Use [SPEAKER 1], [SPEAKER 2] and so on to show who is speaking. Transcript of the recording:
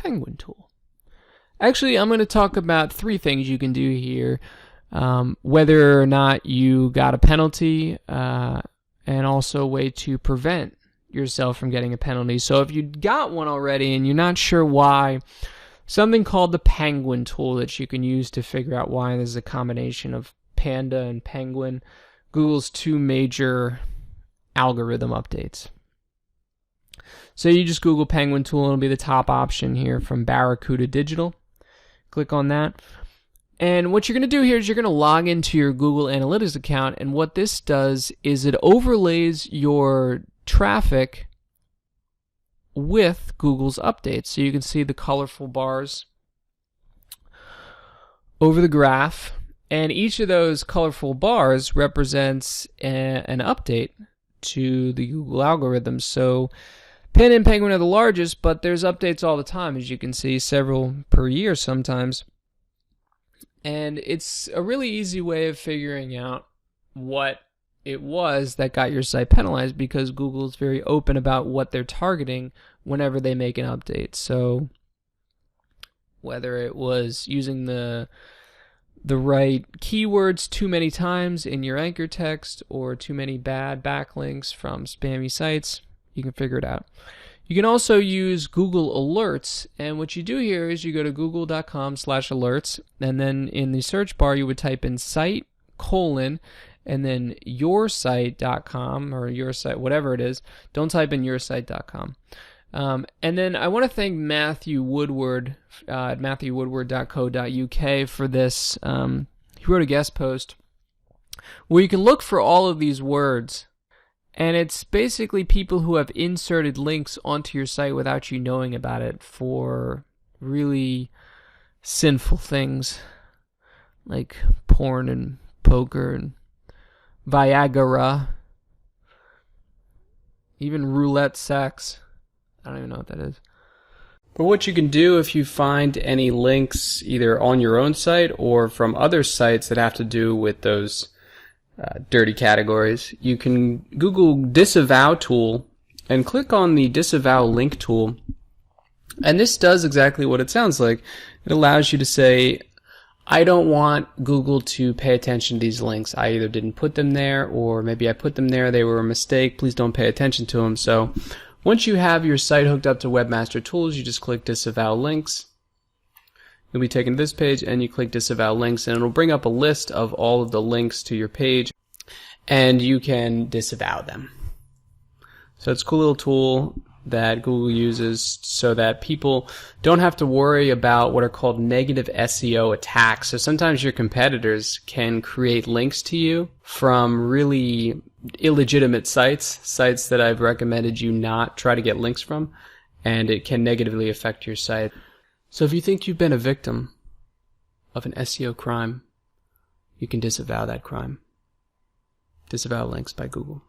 [SPEAKER 1] Penguin tool. Actually, I'm going to talk about 3 things you can do here, whether or not you got a penalty, and also a way to prevent yourself from getting a penalty. So if you got one already and you're not sure why, something called the Penguin tool that you can use to figure out why. There's a combination of Panda and Penguin, Google's 2 major algorithm updates. So you just Google Penguin tool, it'll be the top option here from Barracuda Digital. Click on that. And what you're going to do here is you're going to log into your Google Analytics account, and what this does is it overlays your traffic with Google's updates. So you can see the colorful bars over the graph, and each of those colorful bars represents an update to the Google algorithm. So Panda and Penguin are the largest, but there's updates all the time, as you can see, several per year sometimes. And it's a really easy way of figuring out what it was that got your site penalized, because Google is very open about what they're targeting whenever they make an update. So whether it was using the right keywords too many times in your anchor text, or too many bad backlinks from spammy sites, you can figure it out. You can also use Google Alerts, and what you do here is you go to google.com/alerts, and then in the search bar you would type in site : and then yoursite.com, or your site, whatever it is. Don't type in yoursite.com. And then I want to thank Matthew Woodward at matthewwoodward.co.uk for this. He wrote a guest post where you can look for all of these words, and it's basically people who have inserted links onto your site without you knowing about it for really sinful things like porn and poker and Viagra, even roulette sex. I don't even know what that is. But what you can do if you find any links either on your own site or from other sites that have to do with those dirty categories, you can Google disavow tool and click on the disavow link tool. And this does exactly what it sounds like. It allows you to say, I don't want Google to pay attention to these links. I either didn't put them there, or maybe I put them there, they were a mistake. Please don't pay attention to them. So once you have your site hooked up to Webmaster Tools, you just click disavow links. You'll be taken to this page, and you click disavow links, and it'll bring up a list of all of the links to your page, and you can disavow them. So it's a cool little tool that Google uses so that people don't have to worry about what are called negative SEO attacks. So sometimes your competitors can create links to you from really illegitimate sites that I've recommended you not try to get links from, and it can negatively affect your site. So if you think you've been a victim of an SEO crime, you can disavow that crime. Disavow links by Google.